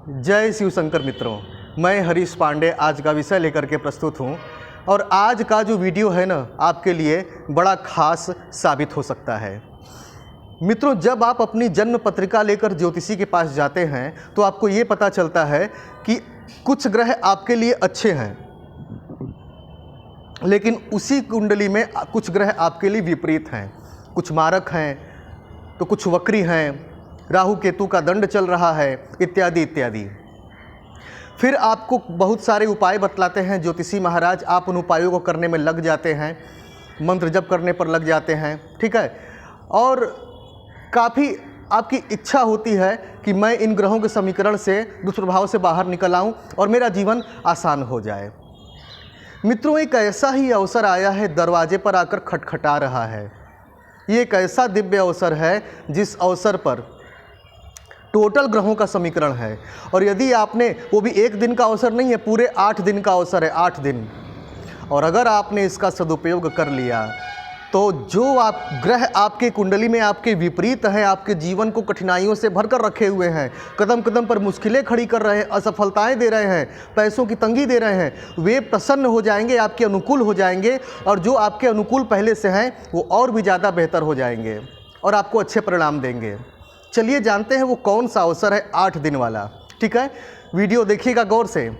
जय शिव शंकर मित्रों, मैं हरीश पांडे आज का विषय लेकर के प्रस्तुत हूँ। और आज का जो वीडियो है ना, आपके लिए बड़ा खास साबित हो सकता है। मित्रों, जब आप अपनी जन्म पत्रिका लेकर ज्योतिषी के पास जाते हैं तो आपको ये पता चलता है कि कुछ ग्रह आपके लिए अच्छे हैं, लेकिन उसी कुंडली में कुछ ग्रह आपके लिए विपरीत हैं। कुछ मारक हैं तो कुछ वक्री हैं, राहु केतु का दंड चल रहा है, इत्यादि इत्यादि। फिर आपको बहुत सारे उपाय बतलाते हैं ज्योतिषी महाराज, आप उन उपायों को करने में लग जाते हैं, मंत्र जप करने पर लग जाते हैं, ठीक है। और काफ़ी आपकी इच्छा होती है कि मैं इन ग्रहों के समीकरण से, दुष्प्रभाव से बाहर निकल आऊं और मेरा जीवन आसान हो जाए। मित्रों, एक ऐसा ही अवसर आया है, दरवाजे पर आकर खटखटा रहा है। ये एक ऐसा दिव्य अवसर है जिस अवसर पर टोटल ग्रहों का समीकरण है। और यदि आपने, वो भी एक दिन का अवसर नहीं है, पूरे 8 दिन का अवसर है, 8 दिन। और अगर आपने इसका सदुपयोग कर लिया तो जो आप ग्रह आपके कुंडली में आपके विपरीत हैं, आपके जीवन को कठिनाइयों से भरकर रखे हुए हैं, कदम कदम पर मुश्किलें खड़ी कर रहे हैं, असफलताएं दे रहे हैं, पैसों की तंगी दे रहे हैं, वे प्रसन्न हो जाएंगे, आपके अनुकूल हो जाएंगे। और जो आपके अनुकूल पहले से हैं वो और भी ज़्यादा बेहतर हो जाएंगे और आपको अच्छे परिणाम देंगे। चलिए जानते हैं वो कौन सा अवसर है 8 दिन वाला, ठीक है। वीडियो देखिएगा गौर से।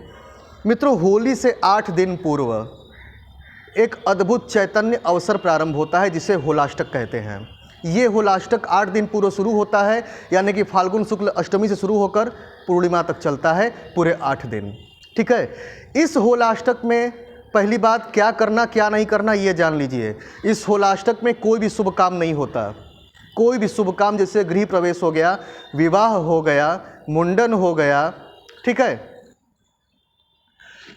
मित्रों, होली से 8 दिन पूर्व एक अद्भुत चैतन्य अवसर प्रारंभ होता है जिसे होलाष्टक कहते हैं। ये होलाष्टक 8 दिन पूर्व शुरू होता है, यानी कि फाल्गुन शुक्ल अष्टमी से शुरू होकर पूर्णिमा तक चलता है, पूरे 8 दिन, ठीक है। इस होलाष्टक में पहली बात, क्या करना क्या नहीं करना ये जान लीजिए। इस होलाष्टक में कोई भी शुभ काम नहीं होता। कोई भी शुभ काम, जैसे गृह प्रवेश हो गया, विवाह हो गया, मुंडन हो गया, ठीक है,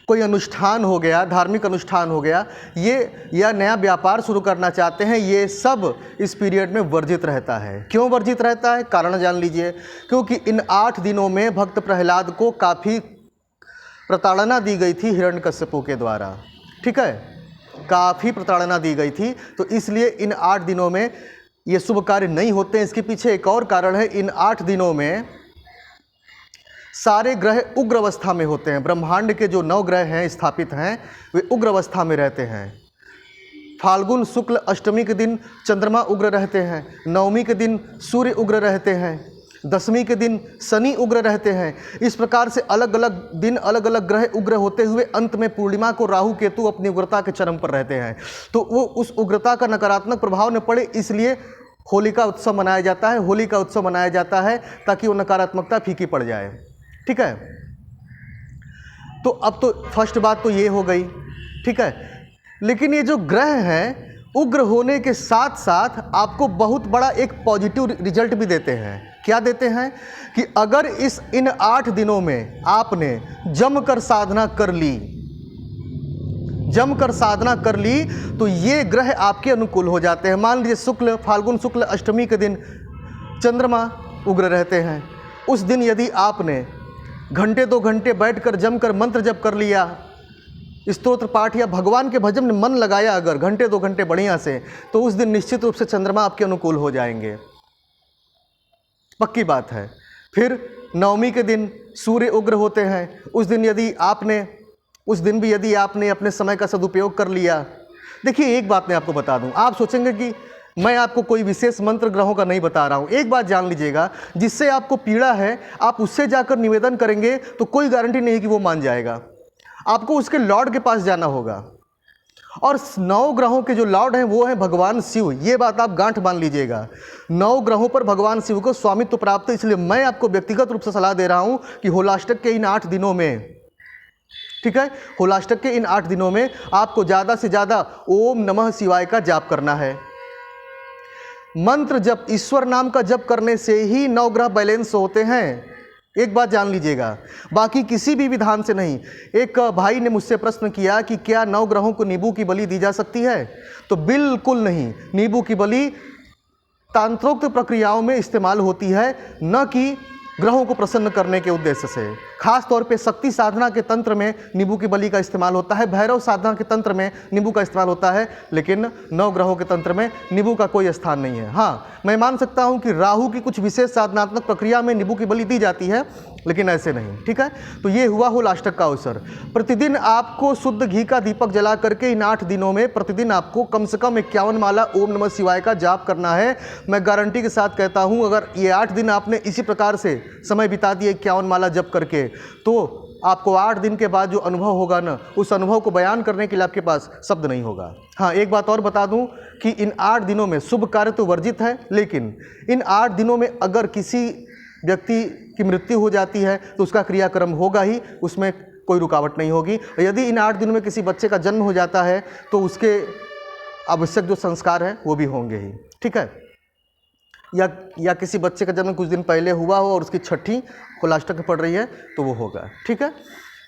कोई अनुष्ठान हो गया, धार्मिक अनुष्ठान हो गया, ये या नया व्यापार शुरू करना चाहते हैं, ये सब इस पीरियड में वर्जित रहता है। क्यों वर्जित रहता है, कारण जान लीजिए। क्योंकि इन 8 दिनों में भक्त प्रहलाद को काफ़ी प्रताड़ना दी गई थी हिरण्यकश्यपु के द्वारा, ठीक है, काफ़ी प्रताड़ना दी गई थी। तो इसलिए इन 8 दिनों में ये शुभ कार्य नहीं होते हैं। इसके पीछे एक और कारण है, इन 8 दिनों में सारे ग्रह उग्र अवस्था में होते हैं। ब्रह्मांड के जो 9 ग्रह हैं स्थापित हैं, वे उग्र अवस्था में रहते हैं। फाल्गुन शुक्ल अष्टमी के दिन चंद्रमा उग्र रहते हैं, नवमी के दिन सूर्य उग्र रहते हैं, दशमी के दिन शनि उग्र रहते हैं। इस प्रकार से अलग अलग दिन अलग अलग ग्रह उग्र होते हुए अंत में पूर्णिमा को राहु केतु अपनी उग्रता के चरम पर रहते हैं। तो वो उस उग्रता का नकारात्मक प्रभाव न पड़े, इसलिए होली का उत्सव मनाया जाता है। होली का उत्सव मनाया जाता है ताकि वो नकारात्मकता फीकी पड़ जाए, ठीक है। तो अब तो फर्स्ट बात तो ये हो गई, ठीक है। लेकिन ये जो ग्रह हैं उग्र होने के साथ साथ आपको बहुत बड़ा एक पॉजिटिव रिजल्ट भी देते हैं। क्या देते हैं कि अगर इन 8 दिनों में आपने जमकर साधना कर ली तो ये ग्रह आपके अनुकूल हो जाते हैं। मान लीजिए फाल्गुन शुक्ल अष्टमी के दिन चंद्रमा उग्र रहते हैं। उस दिन यदि आपने घंटे 2 घंटे बैठकर जमकर मंत्र जप कर लिया, स्तोत्र पाठ या भगवान के भजन में मन लगाया अगर घंटे 2 घंटे बढ़िया से, तो उस दिन निश्चित रूप से चंद्रमा आपके अनुकूल हो जाएंगे, पक्की बात है। फिर नवमी के दिन सूर्य उग्र होते हैं। उस दिन भी यदि आपने अपने समय का सदुपयोग कर लिया। देखिए, एक बात मैं आपको बता दूं, आप सोचेंगे कि मैं आपको कोई विशेष मंत्र ग्रहों का नहीं बता रहा हूं। एक बात जान लीजिएगा, जिससे आपको पीड़ा है आप उससे जाकर निवेदन करेंगे तो कोई गारंटी नहीं कि वो मान जाएगा। आपको उसके लॉर्ड के पास जाना होगा। और 9 ग्रहों के जो लॉर्ड हैं वो हैं भगवान शिव। ये बात आप गांठ बांध लीजिएगा। 9 ग्रहों पर भगवान शिव को स्वामित्व प्राप्त है। इसलिए मैं आपको व्यक्तिगत रूप से सलाह दे रहा हूं कि होलाष्टक के इन 8 दिनों में, ठीक है, होलाष्टक के इन 8 दिनों में आपको ज़्यादा से ज़्यादा ओम नमः शिवाय का जाप करना है। मंत्र जप, ईश्वर नाम का जप करने से ही 9 ग्रह बैलेंस होते हैं। एक बात जान लीजिएगा, बाकी किसी भी विधान से नहीं। एक भाई ने मुझसे प्रश्न किया कि क्या 9 ग्रहों को नींबू की बलि दी जा सकती है? तो बिल्कुल नहीं। नींबू की बलि तांत्रोक्त प्रक्रियाओं में इस्तेमाल होती है, न कि ग्रहों को प्रसन्न करने के उद्देश्य से। खास तौर पे शक्ति साधना के तंत्र में नींबू की बलि का इस्तेमाल होता है, भैरव साधना के तंत्र में नींबू का इस्तेमाल होता है, लेकिन नवग्रहों के तंत्र में नींबू का कोई स्थान नहीं है। हाँ, मैं मान सकता हूँ कि राहु की कुछ विशेष साधनात्मक प्रक्रिया में नींबू की बलि दी जाती है, लेकिन ऐसे नहीं। ठीक है, तो ये हुआ होलाष्टक का अवसर। प्रतिदिन आपको शुद्ध घी का दीपक जला करके इन 8 दिनों में प्रतिदिन आपको कम से कम 51 माला ओम नमः शिवाय का जाप करना है। मैं गारंटी के साथ कहता हूँ, अगर ये 8 दिन आपने इसी प्रकार से समय बिता दिए 51 माला जप करके, तो आपको 8 दिन के बाद जो अनुभव होगा ना, उस अनुभव को बयान करने के लिए आपके पास शब्द नहीं होगा। हाँ, एक बात और बता दूं कि इन 8 दिनों में शुभ कार्य तो वर्जित है, लेकिन इन 8 दिनों में अगर किसी व्यक्ति की मृत्यु हो जाती है तो उसका क्रियाक्रम होगा ही, उसमें कोई रुकावट नहीं होगी। यदि इन 8 दिनों में किसी बच्चे का जन्म हो जाता है तो उसके आवश्यक जो संस्कार हैं वो भी होंगे ही। ठीक है, या किसी बच्चे का जन्म कुछ दिन पहले हुआ हो और उसकी छठी होलाष्टक पड़ रही है तो वो होगा। ठीक है,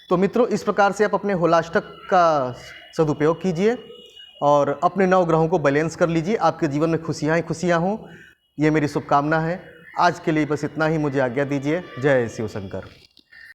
तो मित्रों, इस प्रकार से आप अपने होलाष्टक का सदुपयोग कीजिए और अपने 9 ग्रहों को बैलेंस कर लीजिए। आपके जीवन में खुशियाँ ही खुशियाँ हों, ये मेरी शुभकामना है। आज के लिए बस इतना ही, मुझे आज्ञा दीजिए। जय शिव शंकर।